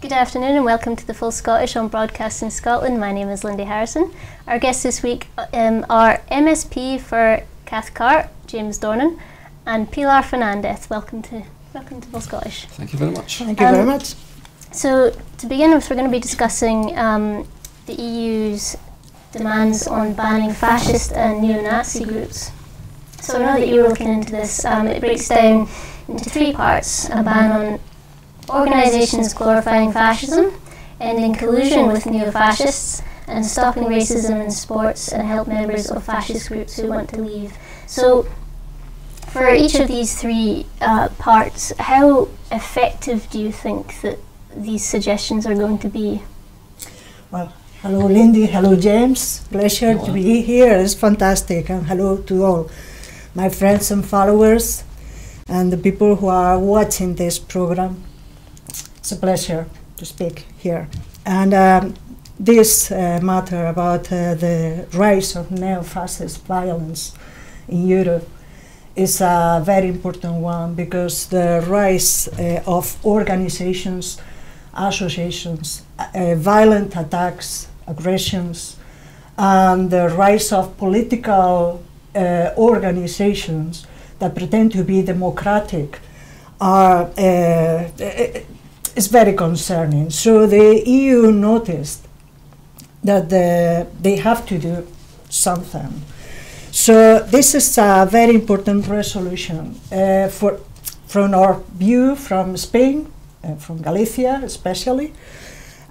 Good afternoon and welcome to the Full Scottish on Broadcasting Scotland. My name is Lindi Harrison. Our guests this week are MSP for Cathcart, James Dornan, and Pilar Fernandez. Welcome to Full Scottish. Thank you very much. Thank you very much. So to begin with, we're going to be discussing the EU's demands on banning fascist and neo-Nazi groups. So I know that you were looking into this. It breaks down into three parts: a ban on organisations glorifying fascism, ending collusion with neo-fascists, and stopping racism in sports and help members of fascist groups who want to leave. So for each of these three parts, how effective do you think that these suggestions are going to be? Well, hello Lindy, hello James, pleasure to be here, it's fantastic, and hello to all my friends and followers and the people who are watching this program. It's a pleasure to speak here. And this matter about the rise of neo-fascist violence in Europe is a very important one, because the rise of organizations, associations, violent attacks, aggressions, and the rise of political organizations that pretend to be democratic are is very concerning. So the EU noticed that they have to do something. So this is a very important resolution from our view, from Spain, from Galicia especially,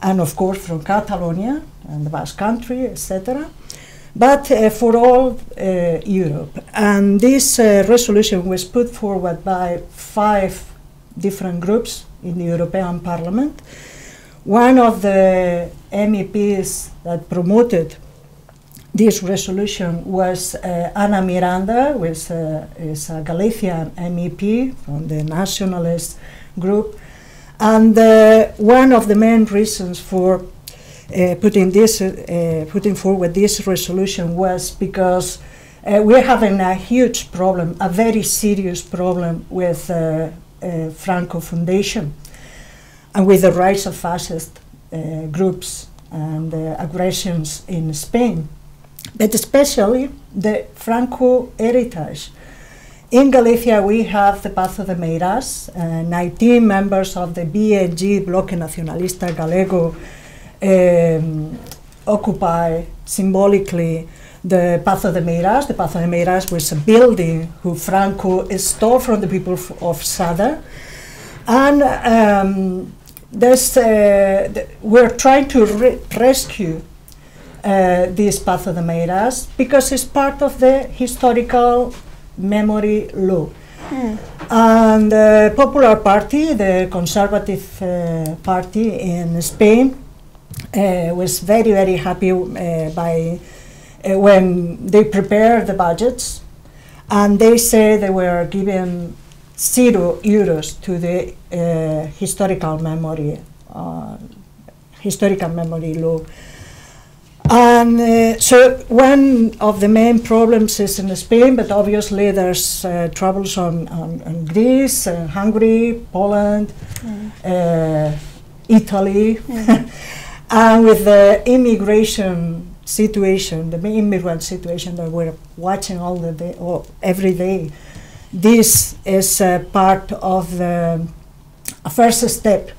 and of course from Catalonia and the Basque Country, etc. But for all Europe. And this resolution was put forward by 5 different groups in the European Parliament. One of the MEPs that promoted this resolution was Ana Miranda, who is a Galician MEP from the Nationalist group. And one of the main reasons for putting forward this resolution was because we're having a huge problem, a very serious problem with Franco Foundation and with the rise of fascist groups and aggressions in Spain, but especially the Franco heritage. In Galicia we have the Pazo de Meirás, 19 members of the BNG, Bloque Nacionalista Galego, occupy symbolically the Pazo de Meirás. The Pazo de Meirás was a building who Franco stole from the people of Sada. And we're trying to rescue this Pazo de Meirás because it's part of the historical memory law. And the Popular Party, the conservative party in Spain, was very, very happy when they prepared the budgets, and they say they were giving €0 to the historical memory law. And so one of the main problems is in Spain, but obviously there's troubles on Greece, Hungary, Poland, Italy, and with the immigration situation, the immigrant situation that we're watching all the day, or every day, this is part of the first step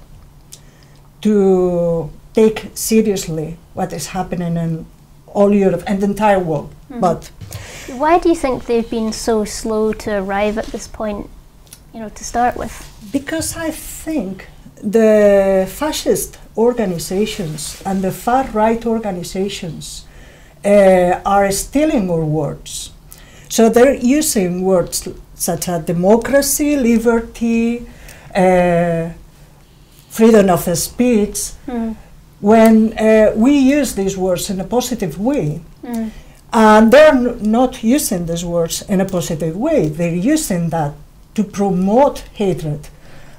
to take seriously what is happening in all Europe and the entire world. But why do you think they've been so slow to arrive at this point, to start with? Because I think the fascist organizations and the far-right organizations are stealing our words. So they're using words such as democracy, liberty, freedom of speech. When we use these words in a positive way, and they're not using these words in a positive way. They're using that to promote hatred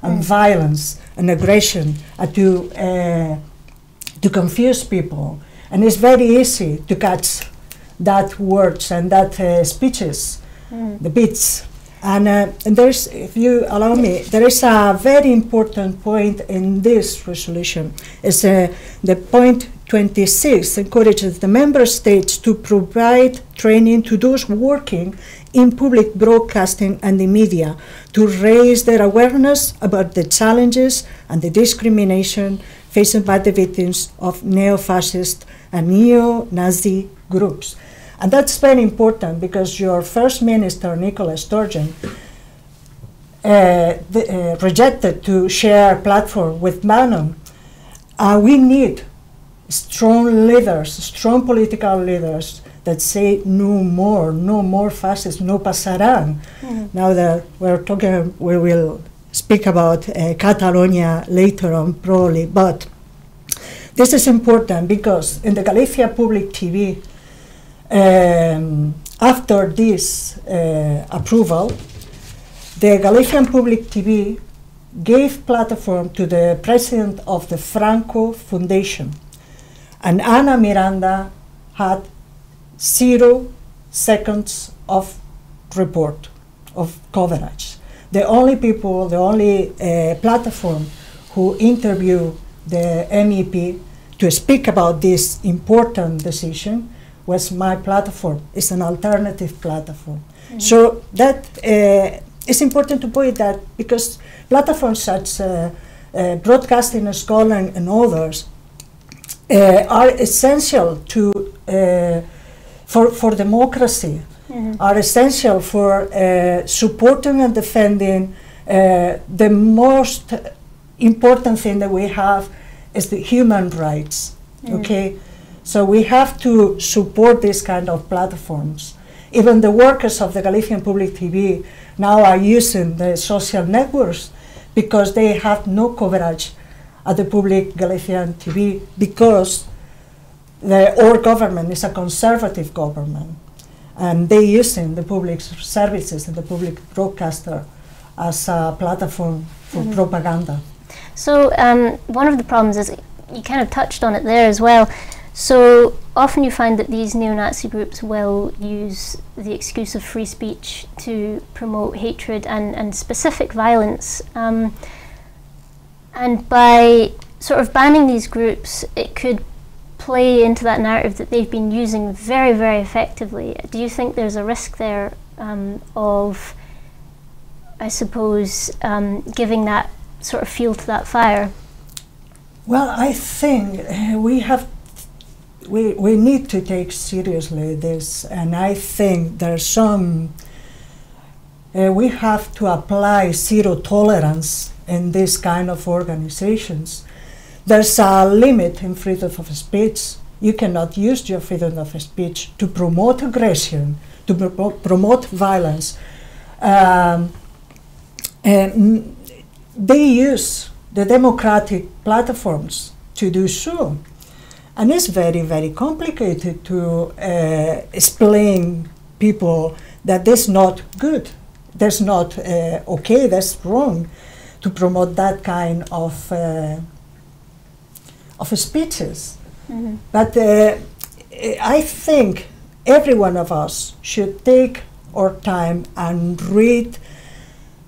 and violence and aggression, to confuse people. And it's very easy to catch that words and that speeches, the bits, And there's, if you allow me, there is a very important point in this resolution. It's the point 26 encourages the member states to provide training to those working in public broadcasting and the media to raise their awareness about the challenges and the discrimination faced by the victims of neo-fascist and neo-Nazi groups. And that's very important because your First Minister, Nicola Sturgeon, rejected to share a platform with Bannon. We need strong leaders, strong political leaders that say no more fascists, no pasarán. Now that we're talking, we will speak about Catalonia later on probably, but this is important because in the Galicia public TV, after this approval, the Galician public TV gave platform to the president of the Franco Foundation, and Ana Miranda had 0 seconds of report, of coverage. The only people, the only platform who interviewed the MEP to speak about this important decision was my platform. It's an alternative platform. So that it's important to point that because platforms such Broadcasting Scotland and others are essential to for democracy, are essential for supporting and defending the most important thing that we have is the human rights. Okay. So we have to support these kind of platforms. Even the workers of the Galician public TV now are using the social networks because they have no coverage at the public Galician TV because our government is a conservative government and they using the public services and the public broadcaster as a platform for propaganda. So one of the problems is, you kind of touched on it there as well, so often you find that these neo-Nazi groups will use the excuse of free speech to promote hatred and specific violence. And by sort of banning these groups, it could play into that narrative that they've been using very, very effectively. Do you think there's a risk there of, I suppose, giving that sort of fuel to that fire? Well, I think we need to take seriously this, and I think there's some, we have to apply zero tolerance in this kind of organizations. There's a limit in freedom of speech. You cannot use your freedom of speech to promote aggression, to promote violence. And they use the democratic platforms to do so. And it's very, very complicated to explain people that that's not good, that's not okay, that's wrong to promote that kind of speeches. But I think every one of us should take our time and read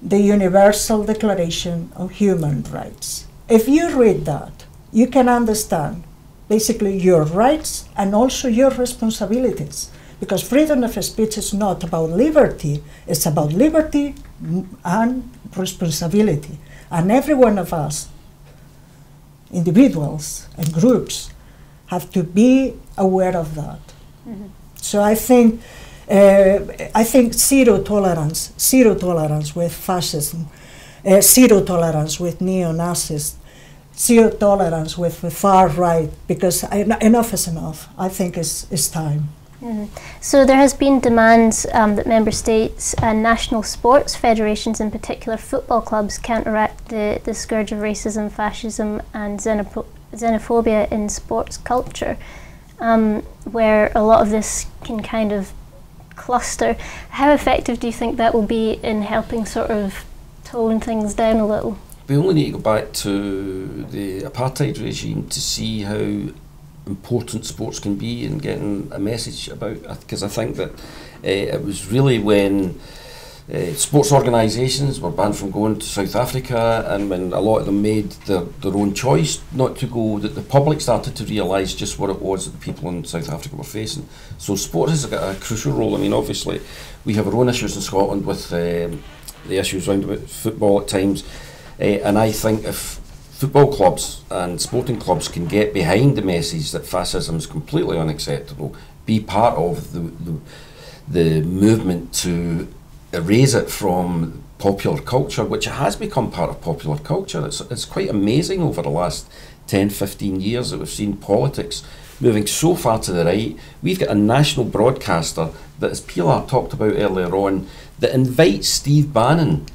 the Universal Declaration of Human Rights. If you read that, you can understand basically your rights and also your responsibilities. Because freedom of speech is not about liberty, it's about liberty and responsibility. And every one of us, individuals and groups, have to be aware of that. So I think zero tolerance with fascism, zero tolerance with neo-Nazis, zero tolerance with the far right, because enough is enough. I think it's time. So there has been demands that member states and national sports federations, in particular football clubs, counteract the scourge of racism, fascism and xenophobia in sports culture, where a lot of this can kind of cluster. How effective do you think that will be in helping sort of tone things down a little? We only need to go back to the apartheid regime to see how important sports can be in getting a message about, because I think that it was really when sports organisations were banned from going to South Africa, and when a lot of them made their own choice not to go, that the public started to realise just what it was that the people in South Africa were facing. So sport has got a crucial role. I mean, obviously, we have our own issues in Scotland with the issues around about football at times, and I think if football clubs and sporting clubs can get behind the message that fascism is completely unacceptable, be part of the movement to erase it from popular culture, which has become part of popular culture. It's quite amazing over the last 10, 15 years that we've seen politics moving so far to the right. We've got a national broadcaster that, as Pilar talked about earlier on, that invites Steve Bannon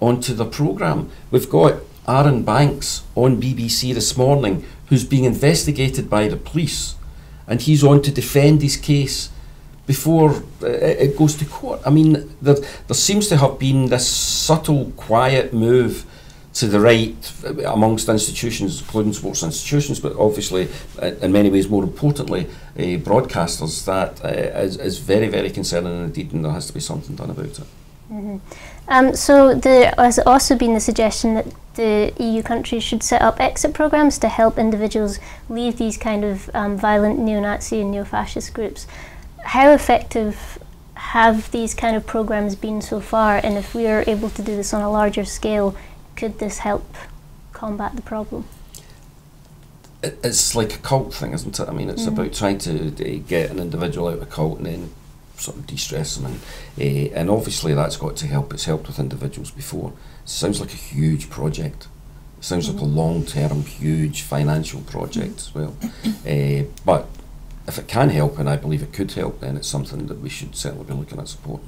onto the programme. We've got Aaron Banks on BBC this morning, who's being investigated by the police, and he's on to defend his case before it goes to court. I mean, there seems to have been this subtle, quiet move to the right amongst institutions, including sports institutions, but obviously, in many ways, more importantly, broadcasters, that is very, very concerning indeed, and there has to be something done about it. Mm-hmm. So there has also been the suggestion that the EU countries should set up exit programmes to help individuals leave these kind of violent neo-Nazi and neo-fascist groups. How effective have these kind of programmes been so far, and if we are able to do this on a larger scale, could this help combat the problem? It's like a cult thing, isn't it? I mean, it's about trying to get an individual out of a cult and then sort of de-stress them, and obviously that's got to help. It's helped with individuals before. It sounds like a huge project. It sounds like a long-term, huge financial project as well. But if it can help, and I believe it could help, then it's something that we should certainly be looking at supporting.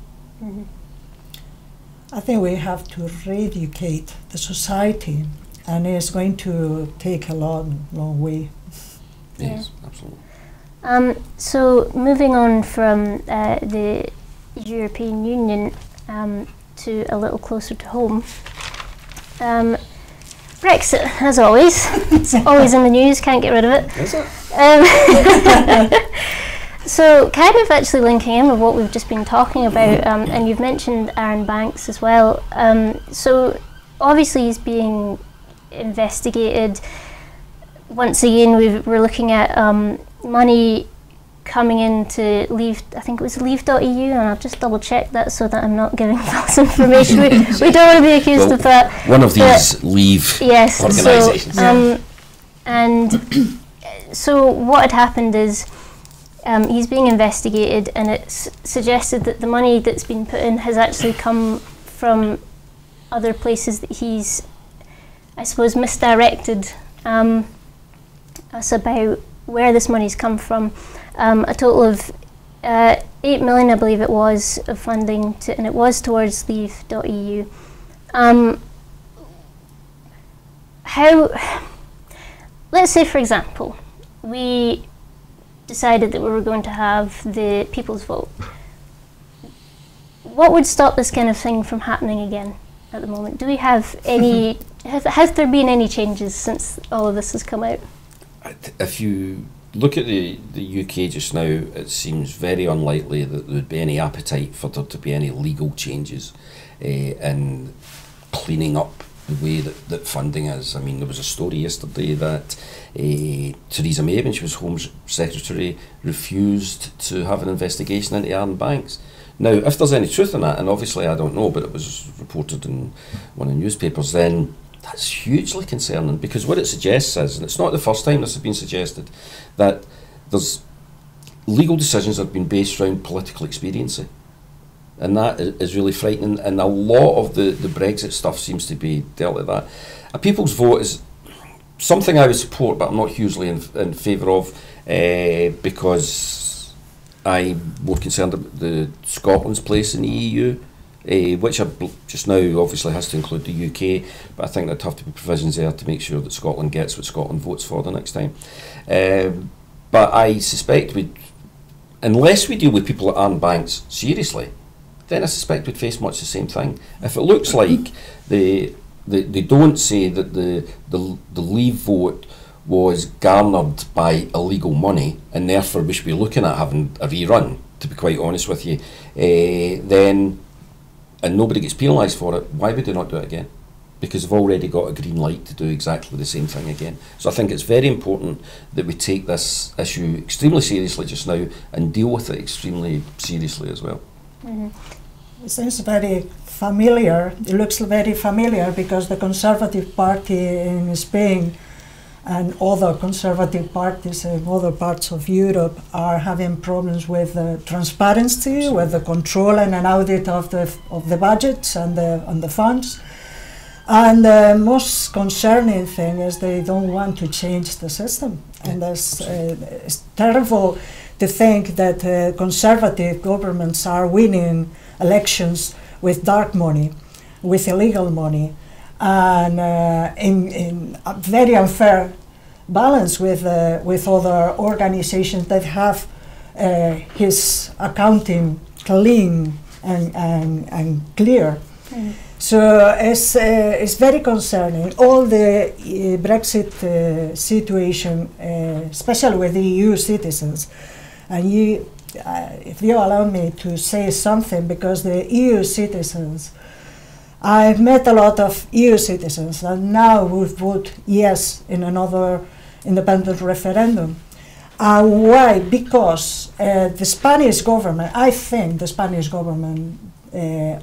I think we have to re-educate the society, and it's going to take a long, long way. Yes, absolutely. So moving on from the European Union to a little closer to home, Brexit, as always. It's always in the news, can't get rid of it. Is it? So kind of actually linking in with what we've just been talking about, and you've mentioned Aaron Banks as well. So obviously he's being investigated. Once again, we're looking at money coming into Leave, I think it was leave.eu, and I'll just double check that so that I'm not giving false information. We don't want to be accused of that. One of these Leave organisations. So, and so what had happened is he's being investigated, and it's suggested that the money that's been put in has actually come from other places that he's, I suppose, misdirected us about where this money's come from. A total of 8 million, I believe it was, of funding, and it was towards leave.eu. Let's say, for example, we decided that we were going to have the people's vote. What would stop this kind of thing from happening again at the moment? Do we have any, has there been any changes since all of this has come out? If you look at the UK just now, it seems very unlikely that there would be any appetite for there to be any legal changes in cleaning up the way that funding is. I mean, there was a story yesterday that Theresa May, when she was Home Secretary, refused to have an investigation into Aaron Banks. Now, if there's any truth in that, and obviously I don't know, but it was reported in one of the newspapers, then that's hugely concerning, because what it suggests is, and it's not the first time this has been suggested, that there's legal decisions that have been based around political expediency. And that is really frightening, and a lot of the Brexit stuff seems to be dealt with that. A people's vote is something I would support, but I'm not hugely in favour of, because I'm more concerned about Scotland's place in the EU, which just now obviously has to include the UK, but I think there'd have to be provisions there to make sure that Scotland gets what Scotland votes for the next time. But I suspect unless we deal with people like Aaron Banks seriously, then I suspect we'd face much the same thing. If it looks like they don't say that the Leave vote was garnered by illegal money, and therefore we should be looking at having a rerun, to be quite honest with you, then and nobody gets penalised for it, why would they not do it again? Because they've already got a green light to do exactly the same thing again. So I think it's very important that we take this issue extremely seriously just now and deal with it extremely seriously as well. It seems very familiar. It looks very familiar because the Conservative Party in Spain and other conservative parties in other parts of Europe are having problems with transparency, with the control and an audit of the budgets and the funds. And the most concerning thing is they don't want to change the system. And it's terrible to think that conservative governments are winning elections with dark money, with illegal money, and in a very unfair balance with other organizations that have his accounting clean and clear. So it's very concerning. All the Brexit situation, especially with the EU citizens, and if you allow me to say something, because the EU citizens, I've met a lot of EU citizens that now would vote yes in another independent referendum. Why? Because the Spanish government, I think the Spanish government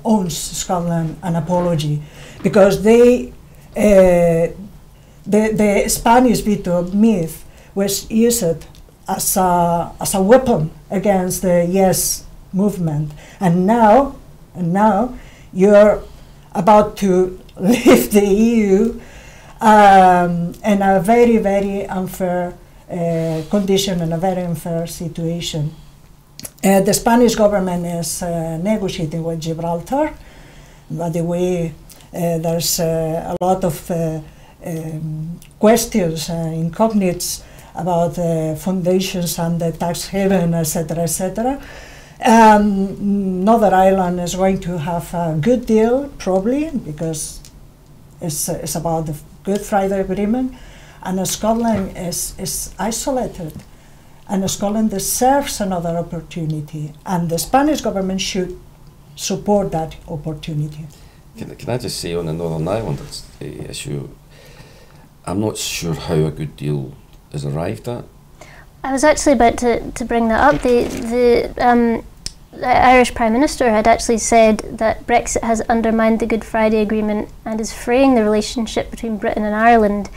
owes Scotland an apology, because the Spanish veto myth was used as a weapon against the yes movement, and now you're about to leave the EU in a very, very unfair condition and a very unfair situation. The Spanish government is negotiating with Gibraltar. By the way, there's a lot of questions, incognites about foundations and the tax haven, etc., etc. Northern Ireland is going to have a good deal, probably, because it's about the Good Friday Agreement, and Scotland is isolated, and Scotland deserves another opportunity, and the Spanish government should support that opportunity. Can I just say on the Northern Ireland issue, I'm not sure how a good deal is arrived at. I was actually about to bring that up. The Irish Prime Minister had actually said that Brexit has undermined the Good Friday Agreement and is fraying the relationship between Britain and Ireland.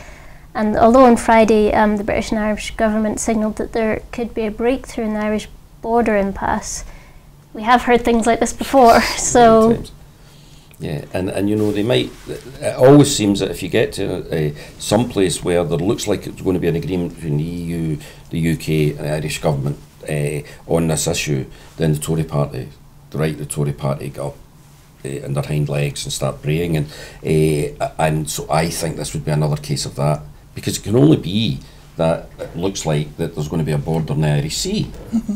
And although on Friday the British and Irish government signalled that there could be a breakthrough in the Irish border impasse, we have heard things like this before. So, yeah, and you know, they might. It always seems that if you get to some place where there looks like it's going to be an agreement between the EU, the UK, and the Irish government on this issue, then the Tory party, the Tory party get up on their hind legs and start braying, and so I think this would be another case of that, because it can only be that it looks like that there's going to be a border in the Irish Sea,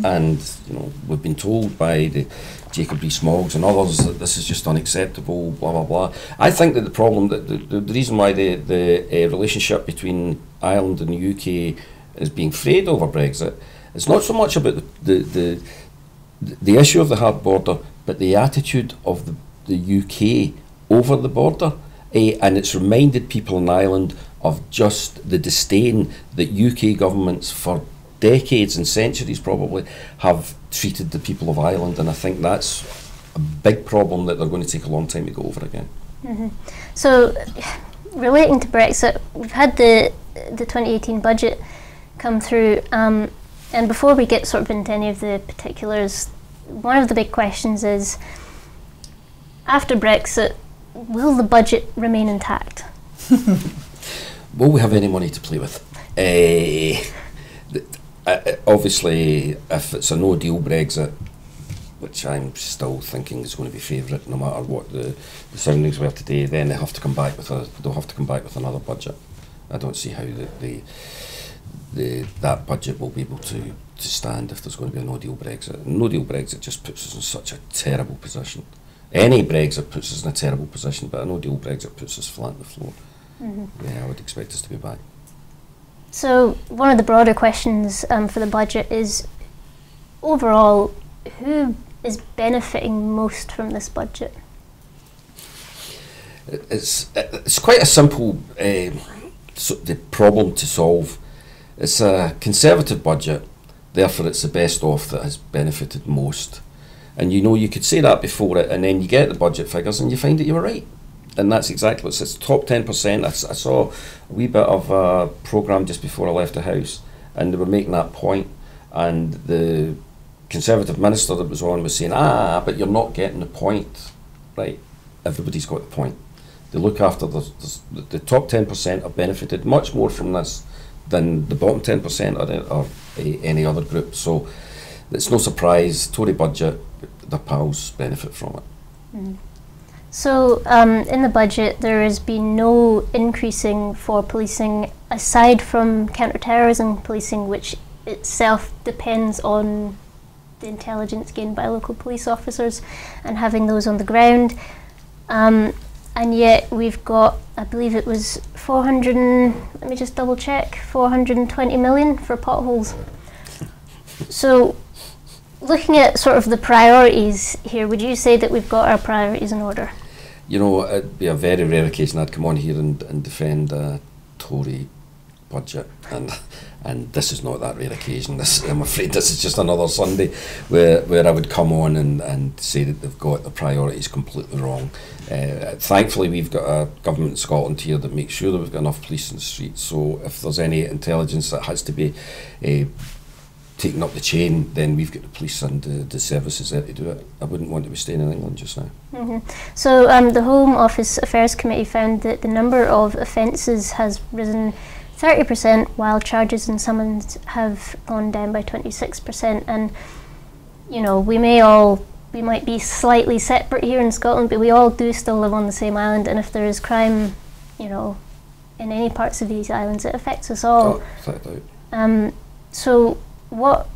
and you know, we've been told by the Jacob Rees-Moggs and others that this is just unacceptable, blah blah blah. I think that the problem, that the reason why the relationship between Ireland and the UK is being frayed over Brexit, it's not so much about the issue of the hard border, but the attitude of the UK over the border, and it's reminded people in Ireland of just the disdain that UK governments for decades and centuries probably have treated the people of Ireland, and I think that's a big problem that they're going to take a long time to go over again. So, relating to Brexit, we've had the 2018 budget come through, and before we get sort of into any of the particulars, one of the big questions is, after Brexit, will the budget remain intact? Will we have any money to play with? Obviously, if it's a no-deal Brexit, which I'm still thinking is going to be favourite no matter what the soundings were today, then they'll have to come back with another budget. I don't see how that budget will be able to stand if there's going to be a no-deal Brexit. No-deal Brexit just puts us in such a terrible position. Any Brexit puts us in a terrible position, but a no-deal Brexit puts us flat on the floor. Yeah, I would expect us to be back. So one of the broader questions for the budget is, overall, who is benefiting most from this budget? it's quite a simple the problem to solve. It's a Conservative budget, therefore it's the best off that has benefited most. And you know, you could say that before it, and then you get the budget figures and you find that you were right. And that's exactly what it's top 10%. I saw a wee bit of a programme just before I left the house, and they were making that point, and the Conservative minister that was on was saying, but you're not getting the point. Right, everybody's got the point. They look after the top 10% have benefited much more from this than the bottom 10% or any other group. So it's no surprise, Tory budget, the pals benefit from it. Mm. So in the budget there has been no increasing for policing aside from counter-terrorism policing, which itself depends on the intelligence gained by local police officers and having those on the ground. And yet we've got, I believe it was 420 million for potholes. So looking at sort of the priorities here, would you say that we've got our priorities in order? You know, it'd be a very rare occasion I'd come on here and defend a Tory budget, and this is not that rare occasion. I'm afraid this is just another Sunday where I would come on and say that they've got the priorities completely wrong. Thankfully we've got a government in Scotland here that makes sure that we've got enough police in the streets, so if there's any intelligence that has to be taken up the chain, then we've got the police and the services there to do it. I wouldn't want to be staying in England just now. Mm-hmm. So the Home Office Affairs Committee found that the number of offences has risen 30%, while charges and summons have gone down by 26%. And you know, we might be slightly separate here in Scotland, but we all do still live on the same island, and if there is crime, you know, in any parts of these islands, it affects us all. So what,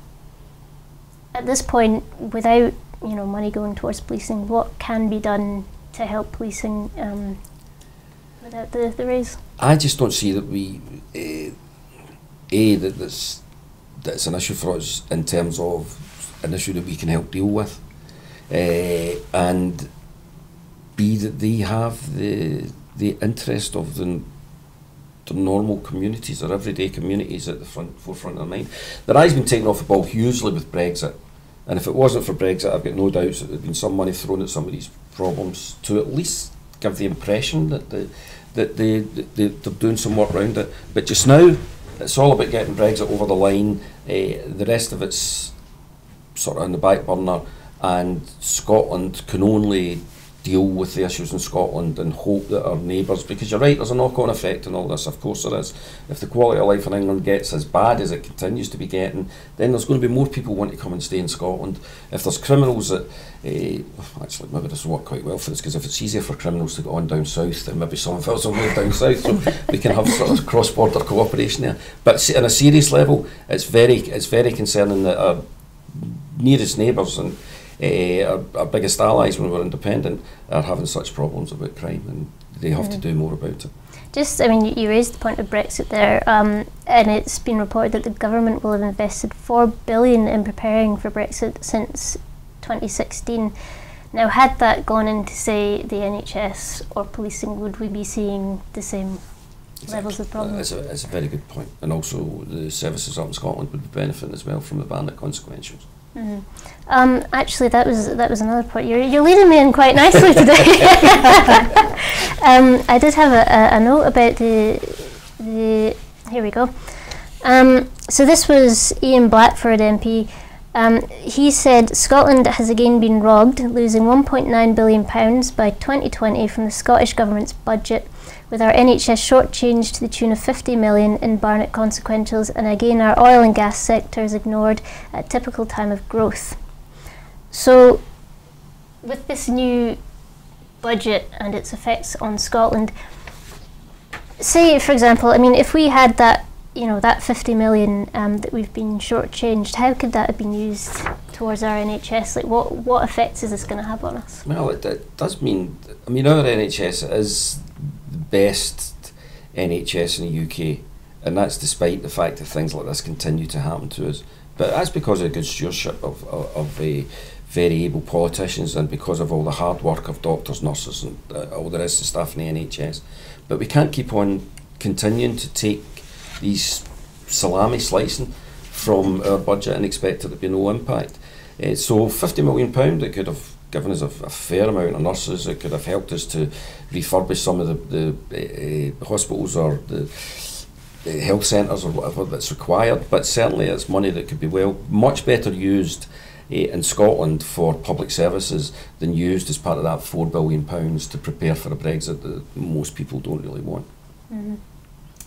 at this point, without money going towards policing, what can be done to help policing without the raise? I just don't see that that's an issue for us in terms of an issue that we can help deal with, and B, that they have the interest of the normal communities or everyday communities at the forefront of their mind. Their eyes been taken off the ball hugely with Brexit, and if it wasn't for Brexit, I've got no doubts that there'd been some money thrown at some of these problems to at least give the impression that they're doing some work around it. But just now, it's all about getting Brexit over the line. The rest of it's sort of on the back burner, and Scotland can only deal with the issues in Scotland and hope that our neighbours, because you're right, there's a knock-on effect in all this, of course there is. If the quality of life in England gets as bad as it continues to be getting, then there's going to be more people wanting to come and stay in Scotland. If there's criminals that, actually maybe this will work quite well for us, because if it's easier for criminals to go on down south, then maybe some of us will move down south, so we can have sort of cross-border cooperation there. But on a serious level, it's very concerning that our nearest neighbours and our biggest allies when we're independent are having such problems about crime, and they have to do more about it. Just, I mean, you raised the point of Brexit there, and it's been reported that the government will have invested $4 billion in preparing for Brexit since 2016. Now, had that gone into, say, the NHS or policing, would we be seeing the same levels of problems? It's a very good point, and also the services up in Scotland would be benefiting as well from the ban at consequentials. Mm-hmm. Actually, that was another point. You're leading me in quite nicely today. I did have a note about the here we go. So this was Ian Blackford MP. He said Scotland has again been robbed, losing £1.9 billion by 2020 from the Scottish Government's budget, with our NHS shortchanged to the tune of 50 million in Barnett consequentials, and again our oil and gas sector is ignored at a typical time of growth. So with this new budget and its effects on Scotland, say for example, I mean, if we had that, that 50 million that we've been shortchanged, how could that have been used towards our NHS? Like, what effects is this going to have on us? Well, it does mean, I mean, our NHS is the best NHS in the UK, and that's despite the fact that things like this continue to happen to us. But that's because of good stewardship of very able politicians and because of all the hard work of doctors, nurses and all the rest of the staff in the NHS. But we can't keep on continuing to take these salami slicing from our budget and expect there to be no impact. So £50 million, it could have given us a fair amount of nurses, it could have helped us to refurbish some of the hospitals or the health centres or whatever that's required, but certainly it's money that could be much better used in Scotland for public services than used as part of that £4 billion to prepare for a Brexit that most people don't really want. Mm-hmm.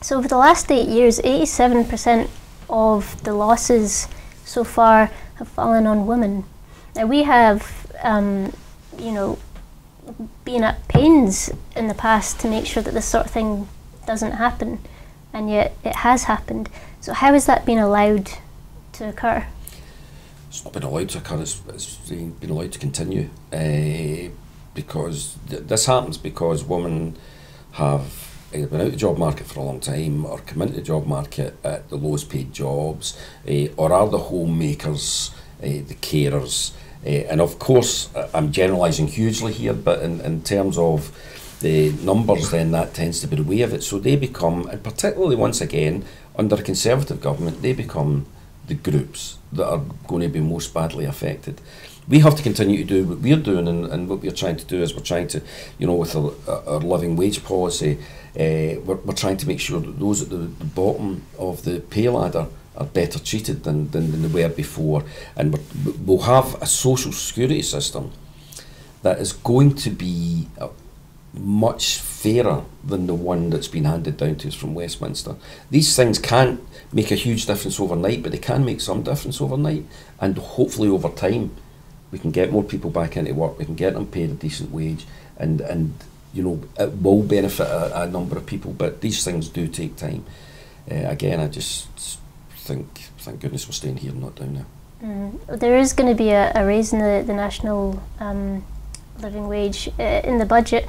So over the last 8 years, 87% of the losses so far have fallen on women. Now we have, you know, been at pains in the past to make sure that this sort of thing doesn't happen, and yet it has happened. So how has that been allowed to occur? It's not been allowed to occur, it's been allowed to continue because this happens because women have either been out of the job market for a long time or come into the job market at the lowest paid jobs or are the homemakers, the carers. And of course, I'm generalising hugely here, but in terms of the numbers, then that tends to be the way of it. So they become, and particularly once again, under a Conservative government, they become the groups that are going to be most badly affected. We have to continue to do what we're doing, and what we're trying to do is we're trying to, you know, with our living wage policy, we're trying to make sure that those at the bottom of the pay ladder are better treated than they were before, and we'll have a social security system that is going to be much fairer than the one that's been handed down to us from Westminster. These things can't make a huge difference overnight, but they can make some difference overnight, and hopefully over time we can get more people back into work, we can get them paid a decent wage, and you know, it will benefit a number of people, but these things do take time. Again, I just think, thank goodness we're staying here and not down there. There is going to be a raise in the national living wage in the budget.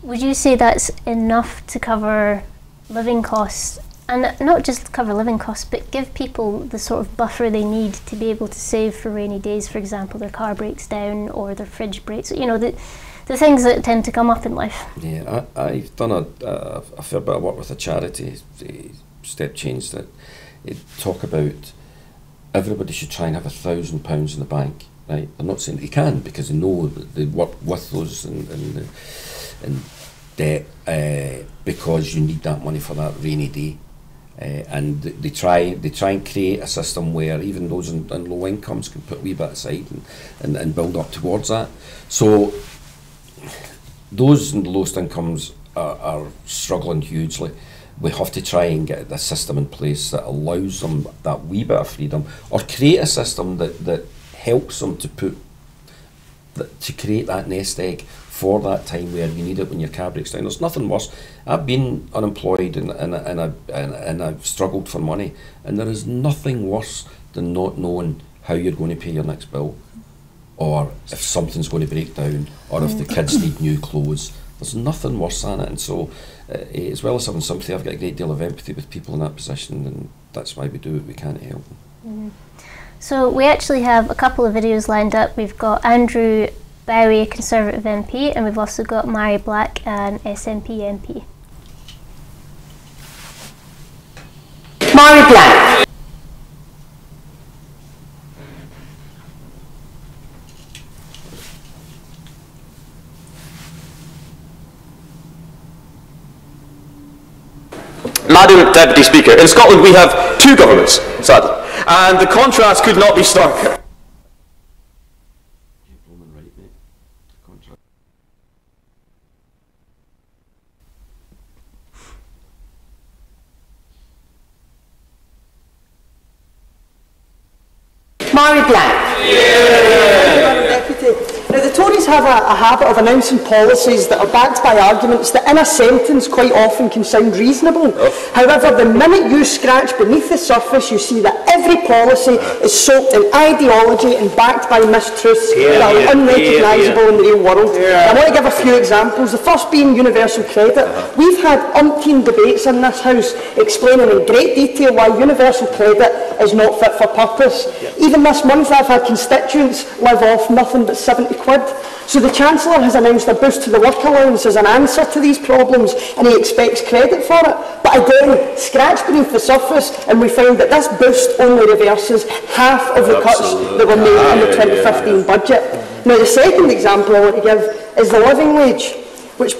Would you say that's enough to cover living costs, and not just cover living costs, but give people the sort of buffer they need to be able to save for rainy days? For example, their car breaks down or their fridge breaks, you know, the things that tend to come up in life. Yeah, I've done a fair bit of work with a charity, Step Change, that talk about everybody should try and have £1,000 in the bank. Right? I'm not saying they can, because they know that they work with those in debt because you need that money for that rainy day. And they try and create a system where even those in low incomes can put a wee bit aside and build up towards that. So those in the lowest incomes are struggling hugely. We have to try and get a system in place that allows them that wee bit of freedom, or create a system that helps them to create that nest egg for that time where you need it when your car breaks down. There's nothing worse. I've been unemployed and I've struggled for money, and there is nothing worse than not knowing how you're going to pay your next bill, or if something's going to break down, or if the kids need new clothes. There's nothing worse than it, and so as well as having sympathy, I've got a great deal of empathy with people in that position, and that's why we do what we can to help them. So we actually have a couple of videos lined up. We've got Andrew Bowie, a Conservative MP, and we've also got Mary Black, an SNP MP. Mary Black. Madam Deputy Speaker, in Scotland we have two governments, sadly, and the contrast could not be starker. Mary Black. Now, the Tories have a habit of announcing policies that are backed by arguments that in a sentence quite often can sound reasonable. However, the minute you scratch beneath the surface, you see that every policy is soaked in ideology and backed by mistruths that are unrecognisable in the real world. I want to give a few examples. The first being universal credit. We've had umpteen debates in this House explaining in great detail why universal credit is not fit for purpose. Even this month I've had constituents live off nothing but 70 quid. So the Chancellor has announced a boost to the work allowance as an answer to these problems, and he expects credit for it. But again, scratch beneath the surface and we find that this boost only reverses half of the cuts that were made in the 2015 budget. Now the second example I want to give is the living wage, which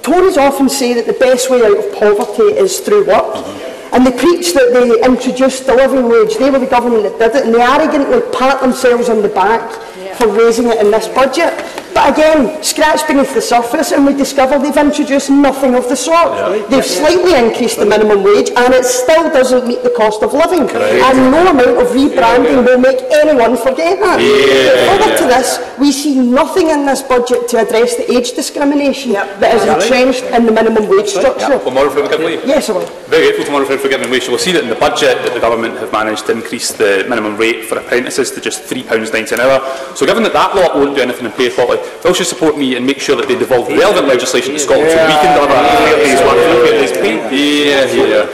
Tories often say that the best way out of poverty is through work. And they preach that they introduced the living wage. They were the government that did it, and they arrogantly pat themselves on the back for raising it in this budget. But again, scratch beneath the surface and we discover they've introduced nothing of the sort. They've slightly increased the minimum wage and it still doesn't meet the cost of living. And no amount of rebranding will make anyone forget that. Further to this, we see nothing in this budget to address the age discrimination that is entrenched in the minimum wage structure. Yes, I will. Very grateful to Monitor for giving way. So we'll see that in the budget that the government have managed to increase the minimum rate for apprentices to just £3.90 an hour. So given that that lot won't do anything in pay equality, they'll should support me and make sure that they devolve relevant legislation to Scotland so we can deliver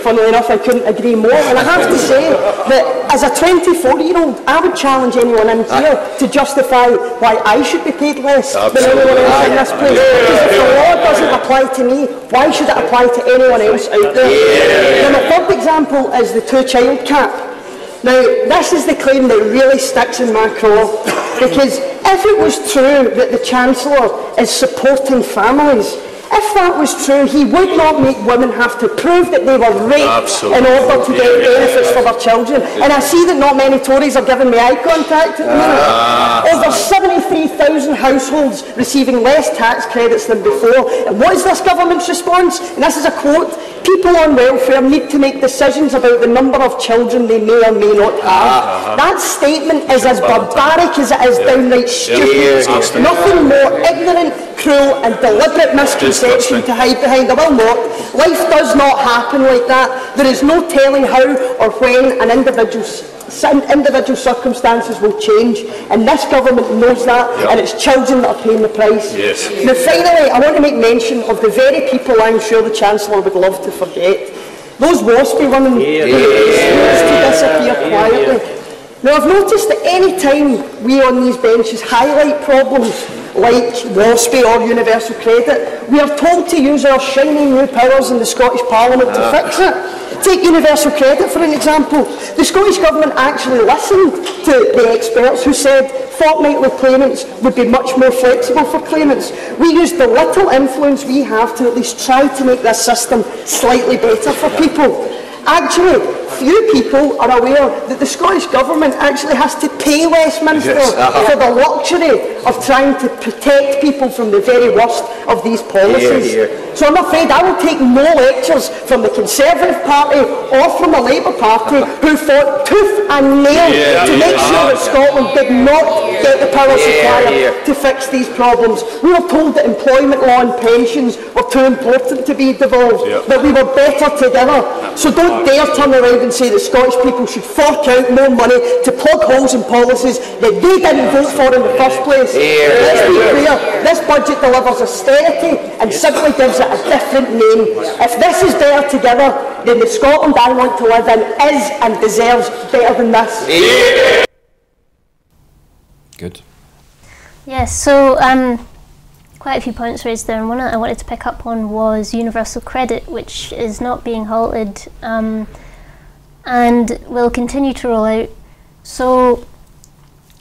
Funnily enough, I couldn't agree more. And I have to say that as a 24-year-old, I would challenge anyone in here to justify why I should be paid less than anyone else in this place. Because if the law doesn't apply to me, why should it apply to anyone else out there? Now, my third example is the two-child cap. Now, this is the claim that really sticks in my craw, because if it was true that the Chancellor is supporting families, if that was true, he would not make women have to prove that they were raped in order to get benefits for their children. And I see that not many Tories are giving me eye contact at the minute. Over 73,000 households receiving less tax credits than before. And what is this government's response? And this is a quote: people on welfare need to make decisions about the number of children they may or may not have. That statement is as barbaric as it is downright stupid. Nothing more ignorant, cruel and deliberate misconception to hide behind. I will not. Life does not happen like that. There is no telling how or when an individual circumstances will change, and this government knows that, and it's children that are paying the price. Now finally, I want to make mention of the very people I'm sure the Chancellor would love to forget. Those WASPy running to disappear quietly. Now I've noticed that any time we on these benches highlight problems like WASPy or universal credit, we are told to use our shiny new powers in the Scottish Parliament to fix it. Take universal credit for an example. The Scottish Government actually listened to the experts who said fortnightly payments would be much more flexible for claimants. We used the little influence we have to at least try to make this system slightly better for people. Actually, few people are aware that the Scottish Government actually has to pay Westminster for the luxury of trying to protect people from the very worst of these policies. So I'm afraid I will take no lectures from the Conservative Party or from the Labour Party, who fought tooth and nail to make sure that Scotland did not get the powers required to fix these problems. We were told that employment law and pensions were too important to be devolved, that we were better together. So don't dare turn around and say that Scottish people should fork out more money to plug holes in policies that they didn't vote for in the first place. Let's be clear, this budget delivers austerity and simply gives it a different name. If this is better together, then the Scotland I want to live in is and deserves better than this. Good. Yes, so quite a few points raised there, and one I wanted to pick up on was universal credit, which is not being halted and will continue to roll out. So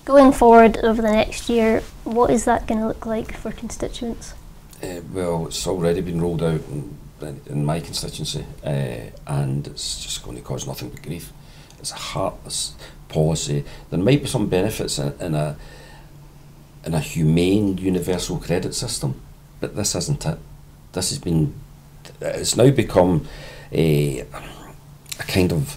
going forward over the next year, what is that going to look like for constituents? Well, it's already been rolled out in my constituency, and it's just going to cause nothing but grief. It's a heartless policy. There might be some benefits in a humane universal credit system, but this isn't it. It's now become a kind of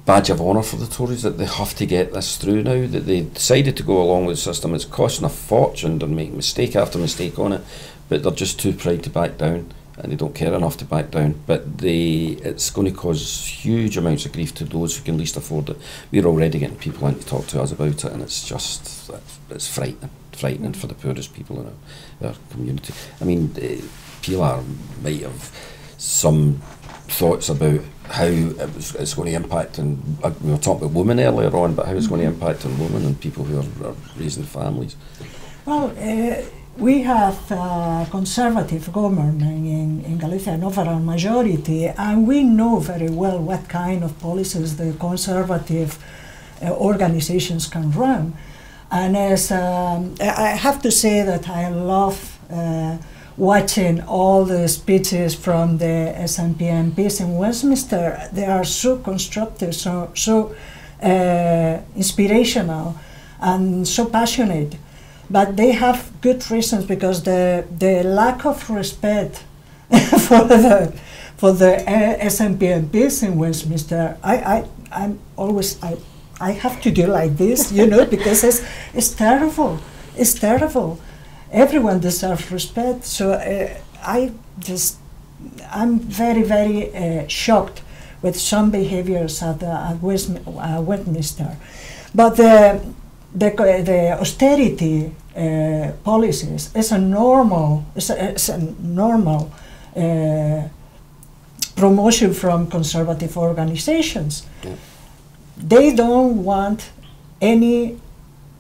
badge of honour for the Tories that they have to get this through now, that they decided to go along with the system. It's costing a fortune, they're making mistake after mistake on it, but they're just too proud to back down. and they don't care enough to back down. But it's going to cause huge amounts of grief to those who can least afford it. We're already getting people in to talk to us about it, and it's just, it's frightening for the poorest people in our community. I mean, Pilar might have some thoughts about how it's going to impact, and we were talking about women earlier on, but how it's going to impact on women and people who are raising families. Well, we have a conservative government in Galicia, an overall majority, and we know very well what kind of policies the conservative organizations can run. And as I have to say that I love watching all the speeches from the SNP MPs in Westminster. They are so constructive, so inspirational, and so passionate. But they have good reasons, because the lack of respect for the SNP MPs in Westminster, I'm always I have to do like this, you know, because it's terrible. It's terrible. Everyone deserves respect. So I'm very, very shocked with some behaviors at Westminster. But the austerity policies is a normal promotion from conservative organizations. Yeah. They don't want any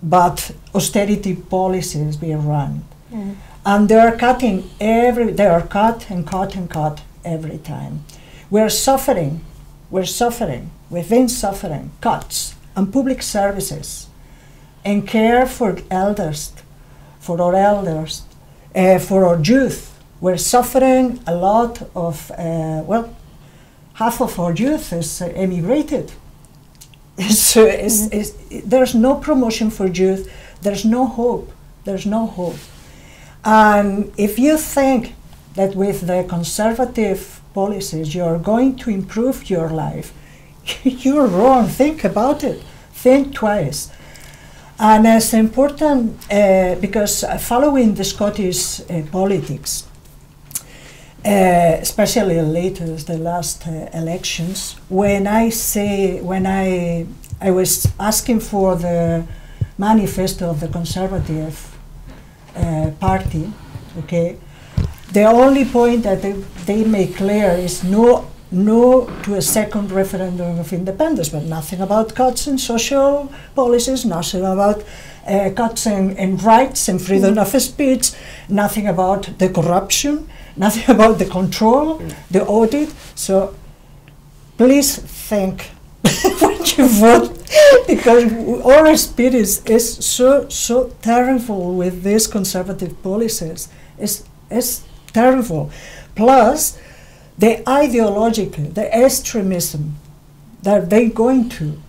but austerity policies being run. Mm. And they are cutting cut every time. We're suffering, we've been suffering cuts on public services and care for elders, for our youth. We're suffering a lot of, half of our youth is emigrated. So there's no promotion for youth, there's no hope. And if you think that with the conservative policies you're going to improve your life, you're wrong. Think about it. Think twice. And it's important because following the Scottish politics, especially latest, the last elections, when I was asking for the manifesto of the Conservative Party, okay, the only point that they make clear is no to a second referendum of independence, but nothing about cuts in social policies, nothing about cuts in rights and freedom of speech, nothing about the corruption, nothing about the control, the audit. So please think when you vote, because our spirit is so terrible with these conservative policies. It's terrible. Plus, the ideological, the extremism that they're going to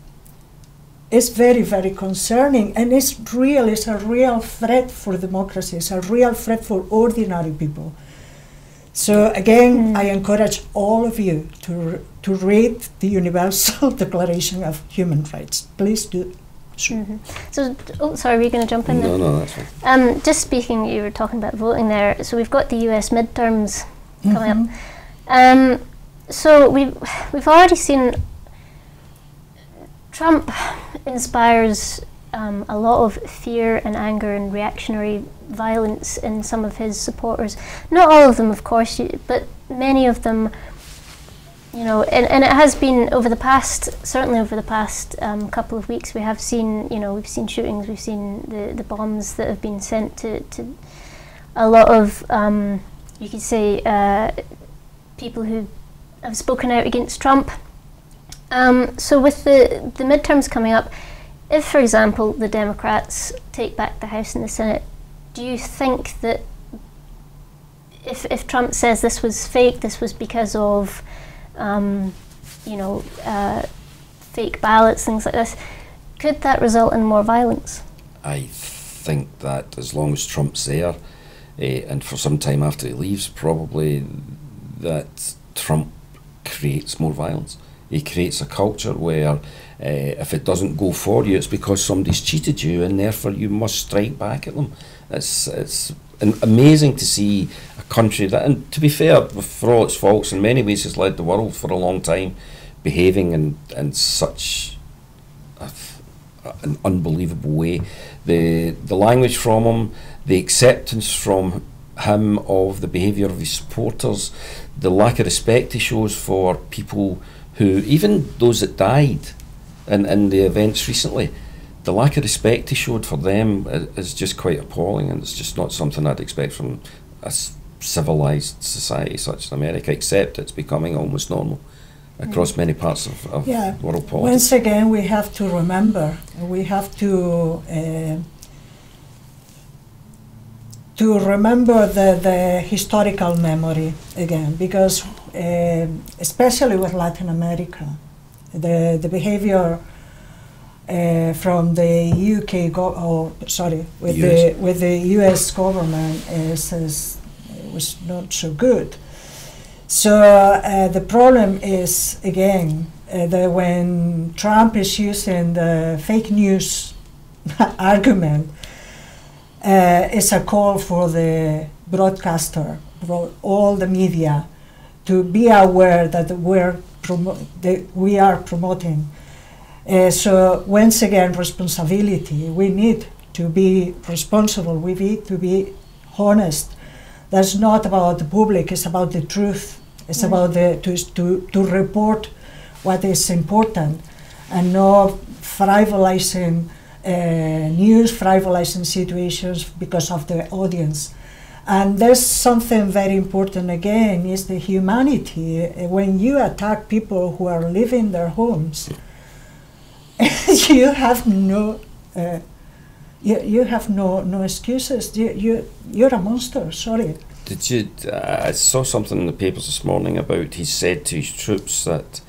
is very, very concerning, and it's a real threat for democracy, it's a real threat for ordinary people. So again, I encourage all of you to read the Universal Declaration of Human Rights. Please do. So, sorry, were you going to jump in there? No, that's fine. Just speaking, you were talking about voting there. So we've got the US midterms coming up. So we've already seen Trump inspires a lot of fear and anger and reactionary violence in some of his supporters. Not all of them, of course, but many of them. You know, and it has been certainly over the past couple of weeks. We have seen, we've seen shootings, we've seen the bombs that have been sent to a lot of, you could say, people who have spoken out against Trump. So with the midterms coming up, if, for example, the Democrats take back the House and the Senate, do you think that if Trump says this was fake, this was because of fake ballots, things like this, could that result in more violence? I think that as long as Trump's there, and for some time after he leaves, probably, that Trump creates more violence. He creates a culture where if it doesn't go for you, it's because somebody's cheated you, and therefore you must strike back at them. It's amazing to see a country that, and to be fair, for all its faults, in many ways has led the world for a long time, behaving in such an unbelievable way. The language from him, the acceptance from him of the behaviour of his supporters, the lack of respect he shows for people who, even those that died in the events recently, the lack of respect he showed for them is just quite appalling, and it's just not something I'd expect from a civilised society such as America, except it's becoming almost normal across many parts of world politics. Once again, we have to remember, we have to remember the historical memory again, because especially with Latin America, the behavior from the with the US government was not so good. So the problem is, again, that when Trump is using the fake news argument, it's a call for the broadcaster, for all the media, to be aware that we are promoting. So once again, responsibility. We need to be responsible. We need to be honest. That's not about the public. It's about the truth. It's about to report what is important, and not frivolizing news, frivolizing situations because of the audience. And there's something very important again, is the humanity. When you attack people who are leaving their homes, you have no excuses. You're a monster. Sorry. Did you? I saw something in the papers this morning about he said to his troops that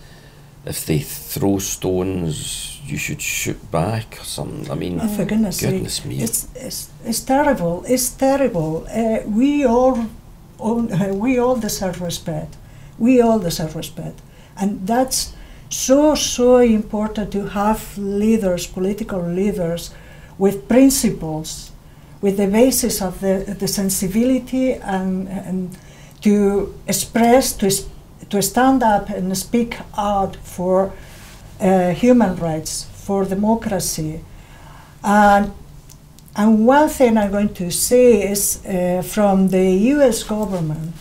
if they throw stones, you should shoot back or something. I mean, for goodness me, it's terrible. It's terrible. We all deserve respect. We all deserve respect, and that's so important to have leaders, political leaders, with principles, with the basis of the sensibility and to express, to stand up and speak out for human rights, for democracy. And one thing I'm going to say is from the US government,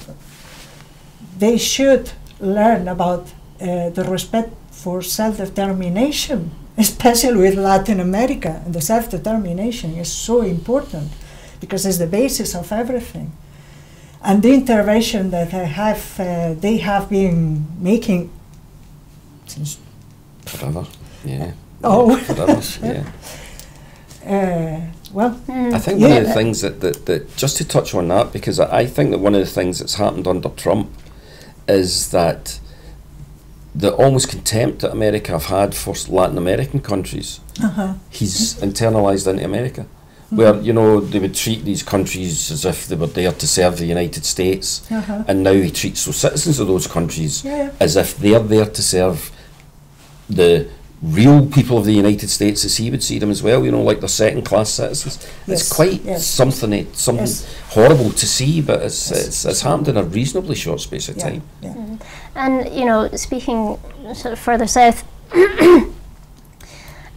they should learn about the respect for self-determination, especially with Latin America. And the self-determination is so important because it's the basis of everything. And the intervention that they have been making since forever, yeah. Oh, forever, yeah. Well, I think one of the things that just to touch on that, because I think that one of the things that's happened under Trump is that the almost contempt that America have had for Latin American countries, he's internalised into America, where, you know, they would treat these countries as if they were there to serve the United States, and now he treats the citizens of those countries as if they're there to serve the real people of the United States, as he would see them as well, you know, like they're second-class citizens. It's quite something horrible to see, but it's happened in a reasonably short space of time. And, you know, speaking sort of further south,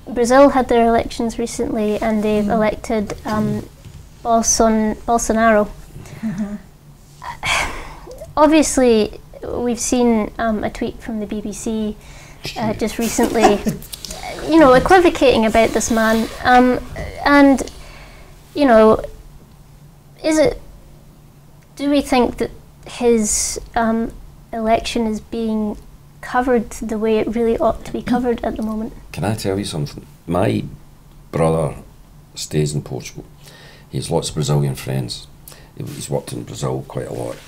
Brazil had their elections recently, and they've elected Bolsonaro. Obviously, we've seen a tweet from the BBC just recently, you know, equivocating about this man, and, you know, do we think that his election is being covered the way it really ought to be covered at the moment? Can I tell you something? My brother stays in Portugal. He has lots of Brazilian friends. He's worked in Brazil quite a lot,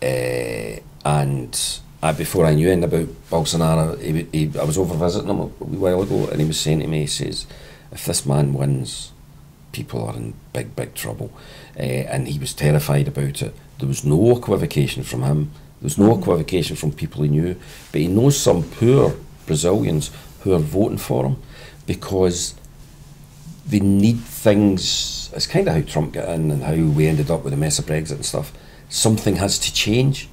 and before I knew anything about Bolsonaro, I was over visiting him a wee while ago, and he was saying to me, he says, if this man wins, people are in big trouble. And he was terrified about it. There was no equivocation from him. There was no equivocation from people he knew. But he knows some poor Brazilians who are voting for him because they need things. It's kind of how Trump got in and how we ended up with the mess of Brexit and stuff. something has to change.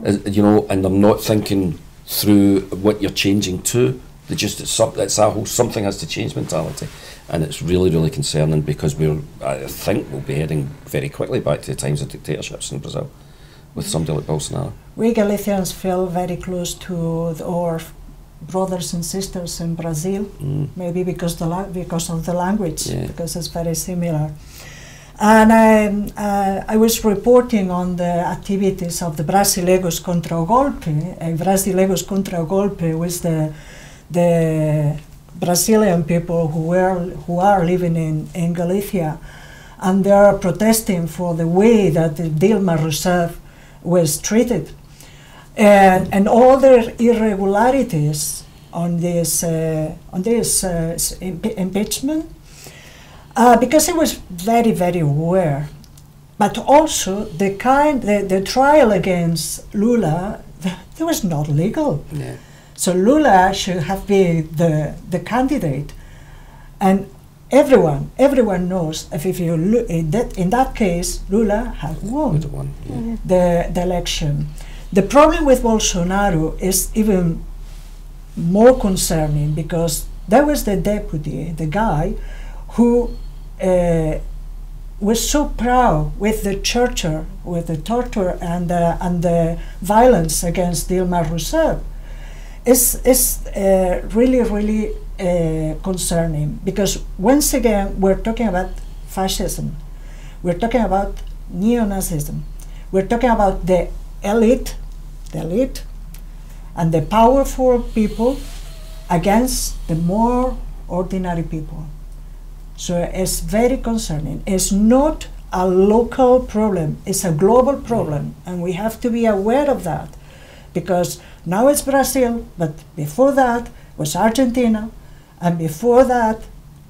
You know, and they're not thinking through what you're changing to. They just, it's that whole something has to change mentality. And it's really, really concerning, because I think we'll be heading very quickly back to the times of dictatorships in Brazil with somebody like Bolsonaro. We Galicians feel very close to our brothers and sisters in Brazil, maybe because of the language, because it's very similar. And I was reporting on the activities of the Brasileiros contra o Golpe. Brasileiros contra o Golpe was the Brazilian people who are living in Galicia, and they are protesting for the way that the Dilma Rousseff was treated, and all the irregularities on this impeachment, because it was very, very aware. But also the trial against Lula, that was not legal. Yeah. So Lula should have been the candidate, and everyone knows if you look in that case, Lula had won the election. The problem with Bolsonaro is even more concerning, because there was the deputy, the guy who was so proud with the torture and the violence against Dilma Rousseff. It's really, really concerning, because once again we're talking about fascism, we're talking about neo-Nazism, we're talking about the elite and the powerful people against the more ordinary people. So it's very concerning. It's not a local problem, it's a global problem, and we have to be aware of that, because now it's Brazil, but before that was Argentina, and before that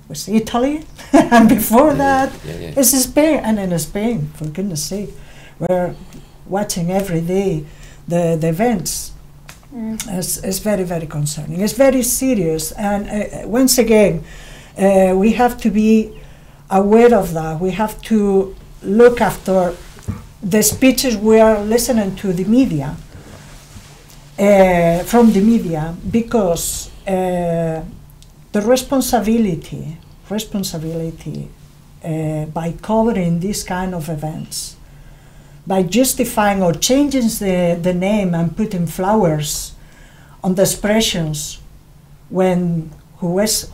was Italy, and before that is Spain. And in Spain, for goodness sake, we're watching every day the events. It's very, very concerning. It's very serious, and once again, we have to be aware of that. We have to look after the speeches we are listening to the media. From the media, because the responsibility by covering these kind of events, by justifying or changing the name and putting flowers on the expressions when who is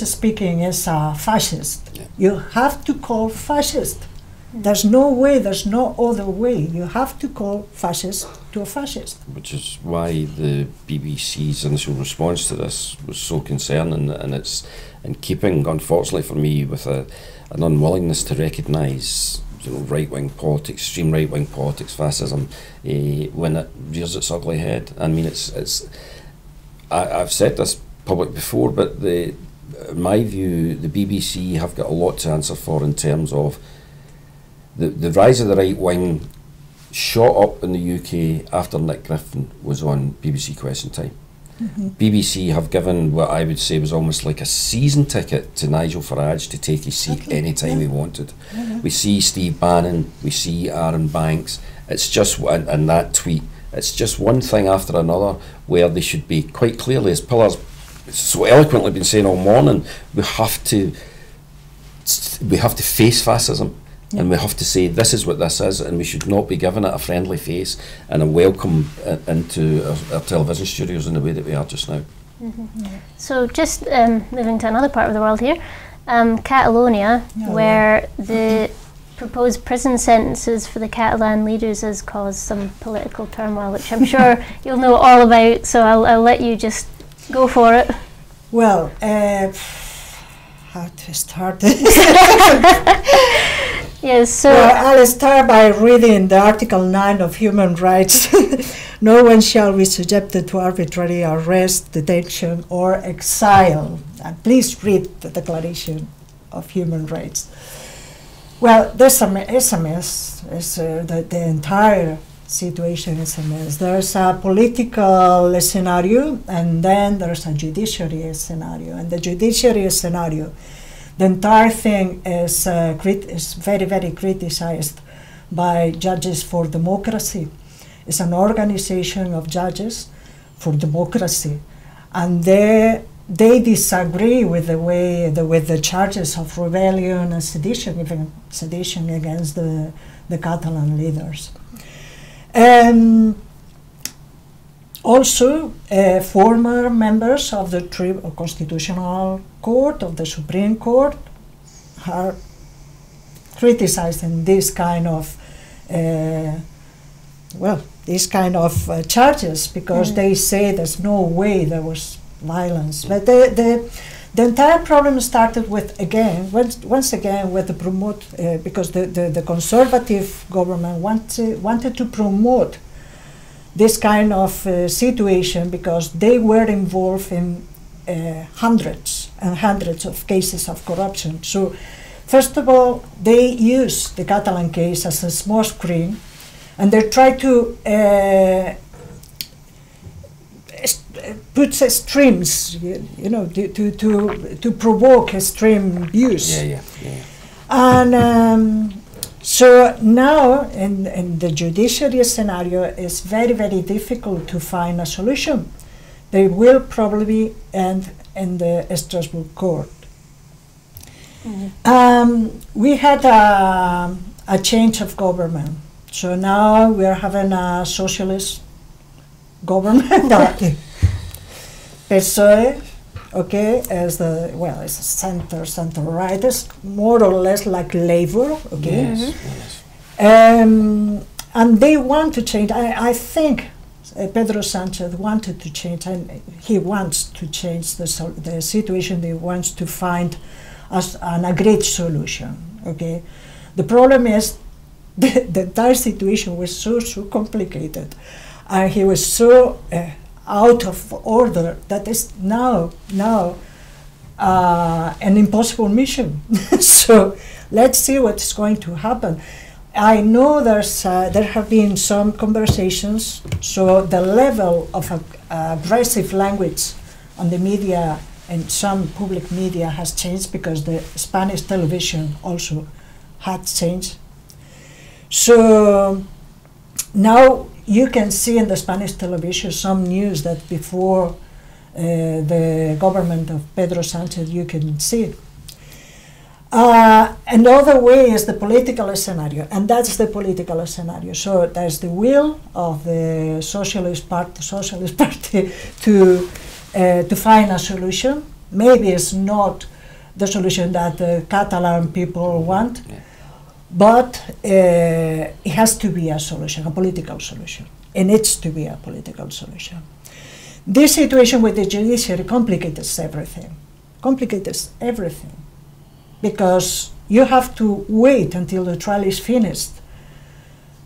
speaking is a fascist. You have to call fascist. There's no way, there's no other way. You have to call fascist to a fascist. Which is why the BBC's initial response to this was so concerning, and it's in keeping, unfortunately for me, with an unwillingness to recognise, you know, right-wing politics, extreme right-wing politics, fascism, when it rears its ugly head. I mean, I've said this public before, but in my view, the BBC have got a lot to answer for in terms of the rise of the right wing shot up in the UK after Nick Griffin was on BBC Question Time. BBC have given what I would say was almost like a season ticket to Nigel Farage to take his seat anytime he wanted. We see Steve Bannon, we see Aaron Banks. It's just, and that tweet, it's just one thing after another, where they should be quite clearly, as Pilar's so eloquently been saying all morning, we have to face fascism. And we have to say this is what this is, and we should not be giving it a friendly face and a welcome into our television studios in the way that we are just now. So just moving to another part of the world here, Catalonia, where the proposed prison sentences for the Catalan leaders has caused some political turmoil, which I'm sure you'll know all about, so I'll let you just go for it. Well, how to start this? Yes, so well, I'll start by reading the Article 9 of Human Rights. No one shall be subjected to arbitrary arrest, detention, or exile. And please read the Declaration of Human Rights. Well, it's a mess. The entire situation is a mess. There's a political scenario, and then there's a judiciary scenario. And the judiciary scenario, the entire thing is very, very criticized by Judges for Democracy. It's an organization of judges for democracy, and they disagree with the charges of rebellion and sedition, even sedition against the Catalan leaders. Also, former members of the Constitutional Court, of the Supreme Court, are criticizing this kind of charges, because they say there's no way there was violence. But the entire problem started with, once again, with the because the conservative government wanted to promote this kind of situation, because they were involved in hundreds and hundreds of cases of corruption. So, first of all, they used the Catalan case as a small screen, and they tried to put extremes, to provoke extreme views. And so now, in the judiciary scenario, it's very, very difficult to find a solution. They will probably end in the Strasbourg court. We had a change of government. So now we are having a socialist government. PSOE, okay, as it's a center-right. It's more or less like Labour, okay. Yes, and they want to change. I think Pedro Sanchez wanted to change, and he wants to change the situation. He wants to find an agreed solution, okay. The problem is the entire situation was so complicated, and he was so out of order that is now an impossible mission. So let's see what's going to happen. I know there have been some conversations, so the level of aggressive language on the media and some public media has changed, because the Spanish television also had changed. So now you can see in the Spanish television some news that before the government of Pedro Sanchez you can see. Another way is the political scenario, and that's the political scenario. So there's the will of the Socialist Party to find a solution. Maybe it's not the solution that the Catalan people want, but it has to be a solution, a political solution. It needs to be a political solution. This situation with the judiciary complicates everything. Because you have to wait until the trial is finished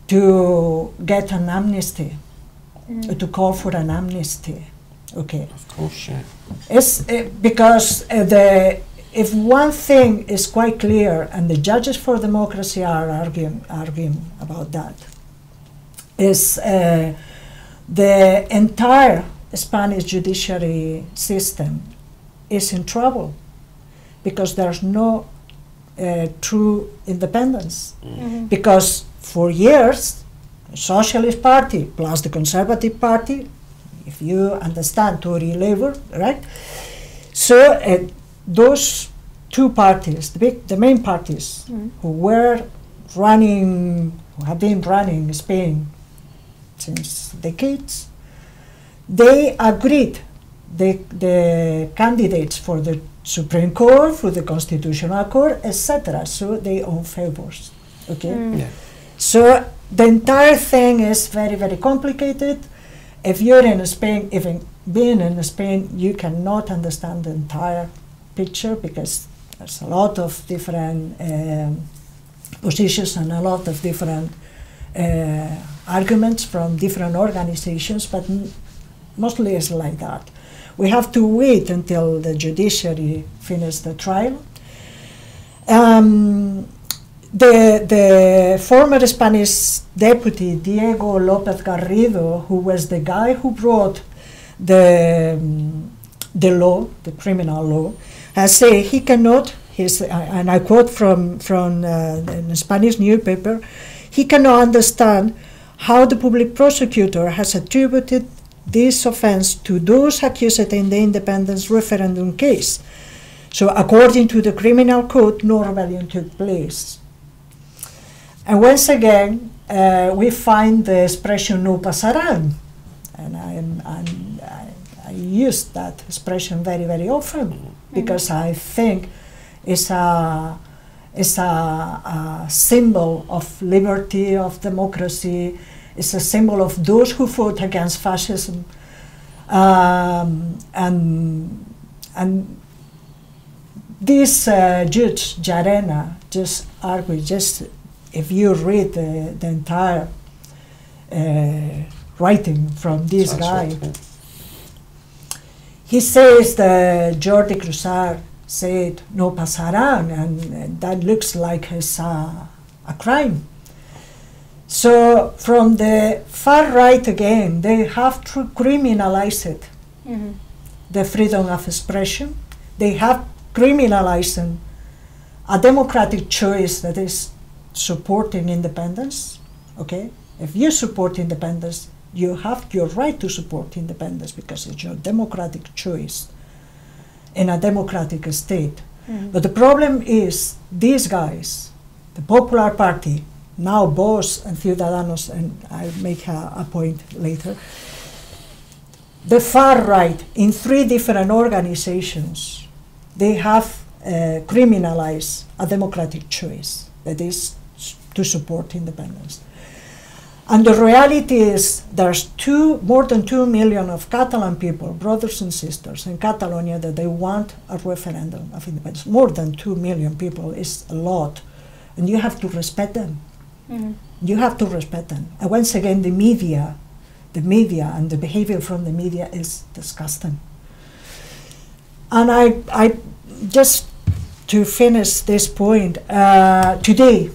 to get an amnesty, to call for an amnesty. Okay. Of course, yeah. It's because if one thing is quite clear, and the Judges for Democracy are arguing about that, is the entire Spanish judiciary system is in trouble, because there's no true independence. Because for years, the Socialist Party plus the Conservative Party, if you understand Tory Labour, right? So those two parties, the main parties, who have been running Spain since decades, they agreed the candidates for the Supreme Court, for the Constitutional Court, etc. So they own favors. Okay. So the entire thing is very, very complicated. If you're in Spain, even being in Spain, you cannot understand the entire picture, because there's a lot of different positions and a lot of different arguments from different organizations, but mostly it's like that. We have to wait until the judiciary finishes the trial. The former Spanish deputy, Diego López Garrido, who was the guy who brought the law, the criminal law, has said he cannot, and I quote from a Spanish newspaper, he cannot understand how the public prosecutor has attributed this offence to those accused in the independence referendum case. So according to the criminal code, no rebellion took place. And once again, we find the expression no pasarán. And I use that expression very, very often because I think it's a symbol of liberty, of democracy. It's a symbol of those who fought against fascism. And this Judge Llarena just argued, if you read the entire writing from this guy, he says that Jordi Cruzar said no pasarán, and that looks like it's a crime. So from the far right again, they have to criminalize it, the freedom of expression. They have criminalized a democratic choice that is supporting independence. Okay, if you support independence, you have your right to support independence because it's your democratic choice in a democratic state. But the problem is these guys, the Popular Party, now Vox and Ciudadanos, and I'll make a point later, the far right in 3 different organizations, they have criminalized a democratic choice that is to support independence. And the reality is there's more than 2 million of Catalan people, brothers and sisters in Catalonia, that they want a referendum of independence. More than 2 million people is a lot. And you have to respect them. You have to respect them. And once again, the media and the behavior from the media is disgusting. And I just to finish this point, today,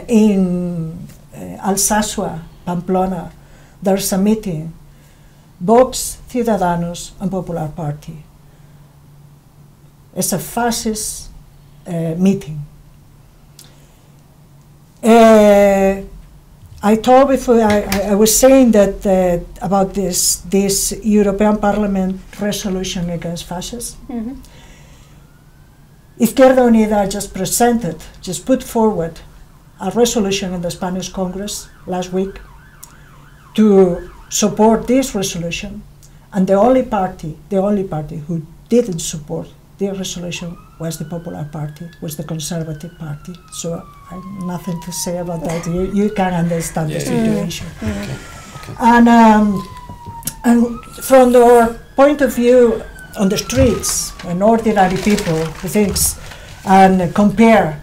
in Alsasua, Pamplona, there's a meeting, Vox, Ciudadanos, and Popular Party. It's a fascist meeting. I told before, I was saying that about this European Parliament resolution against fascism. Izquierda Unida just put forward a resolution in the Spanish Congress last week to support this resolution, and the only party who didn't support the resolution was the Popular Party, was the Conservative Party. So I have nothing to say about that. You can understand the situation. Okay. And from our point of view on the streets, and ordinary people who thinks and compare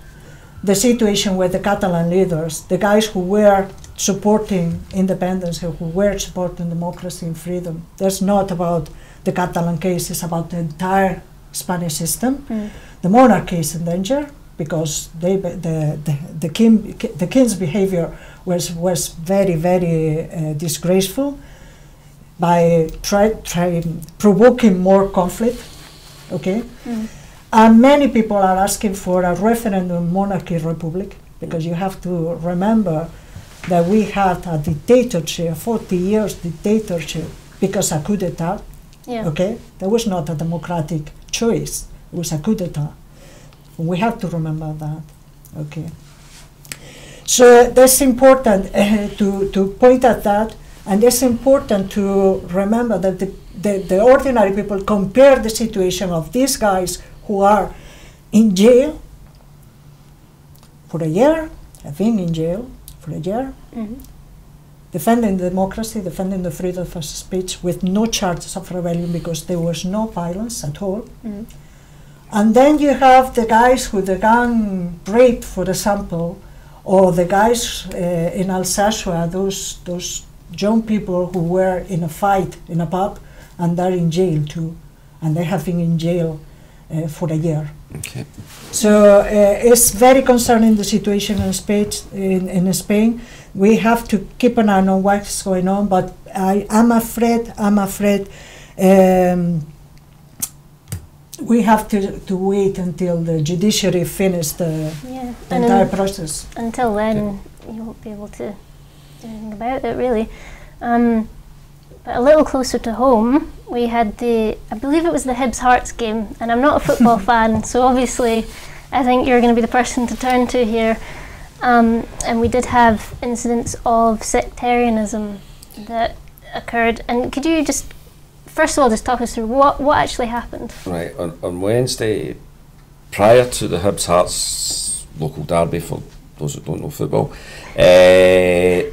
the situation with the Catalan leaders, the guys who were supporting independence, who were supporting democracy and freedom. That's not about the Catalan case, it's about the entire Spanish system. The monarchy is in danger because the king's behavior was very, very disgraceful by provoking more conflict. Okay. And many people are asking for a referendum monarchy republic, because you have to remember that we had a dictatorship, 40 years dictatorship, because a coup d'etat. Okay, that was not a democratic choice, it was a coup d'etat. We have to remember that. Okay, so that's important to point at that, and it's important to remember that the ordinary people compare the situation of these guys who are in jail for a year, have been in jail for a year, defending democracy, defending the freedom of speech with no charges of rebellion because there was no violence at all. And then you have the guys who the gang raped, for example, or the guys in Alsasua, those young people who were in a fight in a pub, and they're in jail too, and they have been in jail for a year. Okay. So it's very concerning, the situation in Spain. We have to keep an eye on what's going on, but I'm afraid we have to wait until the judiciary finishes the entire process. Until then, you won't be able to do anything about it, really. But a little closer to home, we had I believe it was the Hibs Hearts game, and I'm not a football fan, so obviously I think you're going to be the person to turn to here. And we did have incidents of sectarianism that occurred. And could you just, first of all, just talk us through what actually happened? Right, on Wednesday, prior to the Hibs Hearts local derby, for those that don't know football, there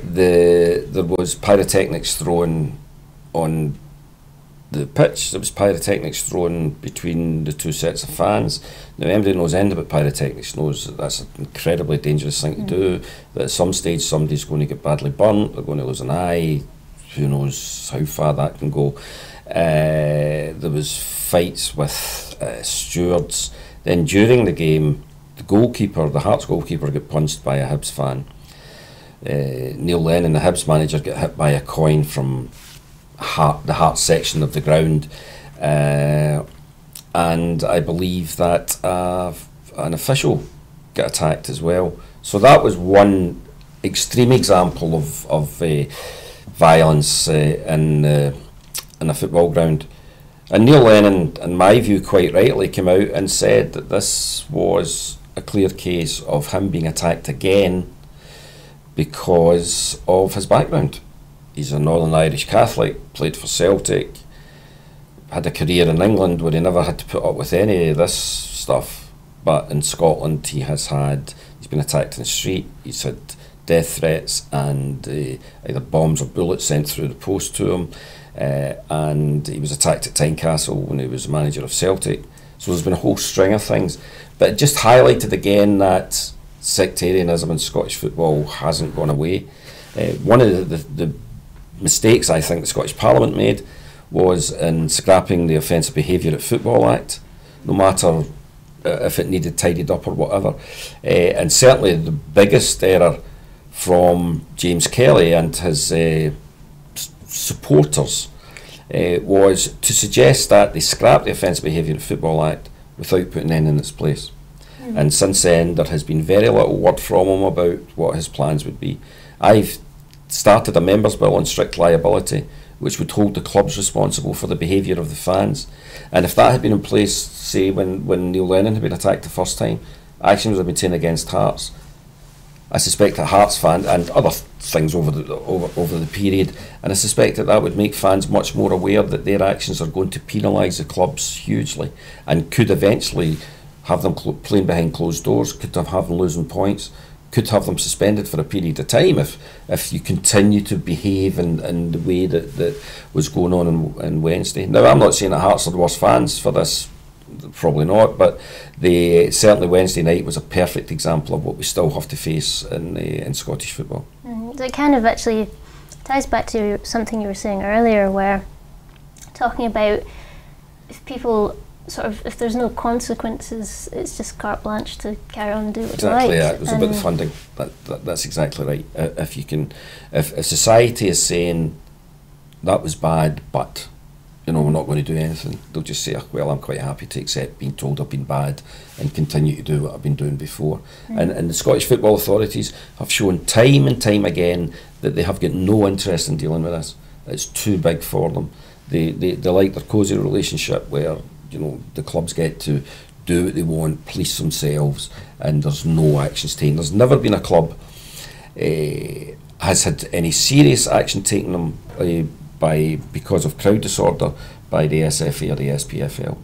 was pyrotechnics thrown on the pitch. There was pyrotechnics thrown between the two sets of fans. Now, anybody knows anything about pyrotechnics knows that that's an incredibly dangerous thing to do, that at some stage somebody's going to get badly burnt, they're going to lose an eye, who knows how far that can go. There was fights with stewards. Then during the game, the Hearts goalkeeper got punched by a Hibs fan. Neil Lennon, the Hibs manager, got hit by a coin from the Hearts section of the ground, and I believe that an official got attacked as well. So that was one extreme example of violence in a football ground. And Neil Lennon, in my view, quite rightly came out and said that this was a clear case of him being attacked again because of his background. He's a Northern Irish Catholic, played for Celtic, had a career in England where he never had to put up with any of this stuff. But in Scotland he's been attacked in the street, he's had death threats and either bombs or bullets sent through the post to him. And he was attacked at Tynecastle when he was manager of Celtic. So there's been a whole string of things. But it just highlighted again that sectarianism in Scottish football hasn't gone away. One of the mistakes I think the Scottish Parliament made was in scrapping the Offensive Behaviour at Football Act, no matter if it needed tidied up or whatever. And certainly the biggest error from James Kelly and his supporters was to suggest that they scrapped the Offensive Behaviour at Football Act without putting anything in its place. And since then there has been very little word from him about what his plans would be. I've started a members' bill on strict liability which would hold the clubs responsible for the behaviour of the fans, and if that had been in place, say when Neil Lennon had been attacked the first time, actions would have been taken against Hearts. I suspect that Hearts fans and other things over the period, and I suspect that would make fans much more aware that their actions are going to penalise the clubs hugely and could eventually have them playing behind closed doors, could have them losing points, could have them suspended for a period of time if you continue to behave in the way that was going on Wednesday. Now, I'm not saying that Hearts are the worst fans for this, probably not, but certainly Wednesday night was a perfect example of what we still have to face in Scottish football. It kind of actually ties back to something you were saying earlier, where talking about if there's no consequences, it's just carte blanche to carry on and do what exactly, you like. It was about the funding. That's exactly right. If society is saying that was bad, but we're not going to do anything, they'll just say, well, I'm quite happy to accept being told I've been bad and continue to do what I've been doing before. And the Scottish football authorities have shown time and time again that they have got no interest in dealing with this. It's too big for them. They like their cosy relationship where the clubs get to do what they want, police themselves, and there's no actions taken. There's never been a club has had any serious action taken them because of crowd disorder by the SFA or the SPFL.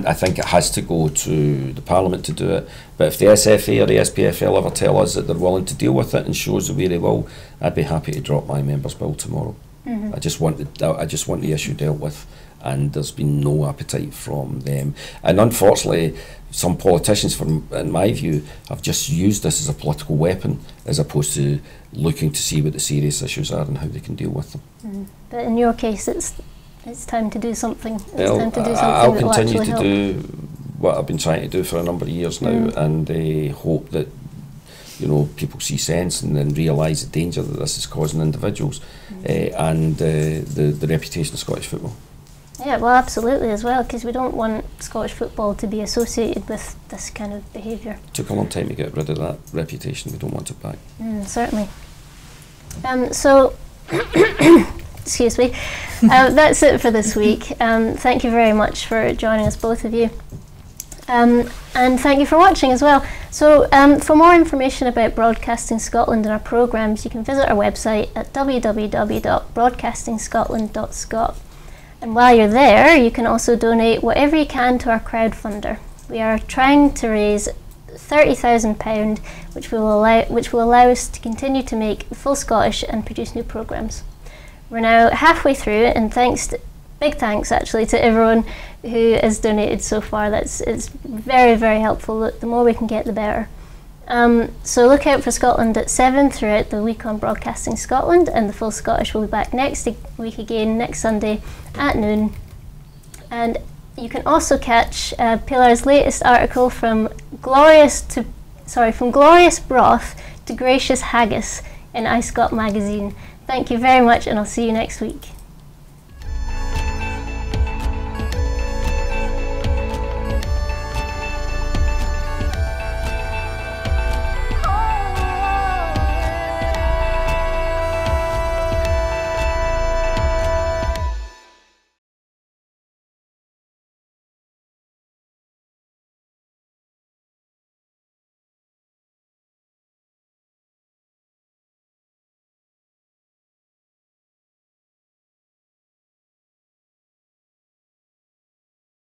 I think it has to go to the Parliament to do it. But if the SFA or the SPFL ever tell us that they're willing to deal with it and shows the way they will, I'd be happy to drop my members' bill tomorrow. I just want the issue dealt with, and there's been no appetite from them. And unfortunately, some politicians, in my view, have just used this as a political weapon as opposed to looking to see what the serious issues are and how they can deal with them. But in your case, it's time to do something. I'll continue to do what I've been trying to do for a number of years now, and hope that people see sense and then realise the danger that this is causing individuals and the reputation of Scottish football. Yeah, well, absolutely as well, because we don't want Scottish football to be associated with this kind of behaviour. Took a long time to get rid of that reputation. We don't want it back. Certainly. So, excuse me, that's it for this week. Thank you very much for joining us, both of you. And thank you for watching as well. So for more information about Broadcasting Scotland and our programmes, you can visit our website at www.broadcastingscotland.scot. And while you're there, you can also donate whatever you can to our crowdfunder. We are trying to raise £30,000, which will allow us to continue to make full Scottish and produce new programmes. We're now halfway through, and big thanks actually to everyone who has donated so far. It's very, very helpful. The more we can get, the better. So look out for Scotland at 7 throughout the week on Broadcasting Scotland, and the Full Scottish will be back next week again, next Sunday at noon. And you can also catch Pilar's latest article from glorious broth to gracious haggis in iScot magazine. Thank you very much, and I'll see you next week.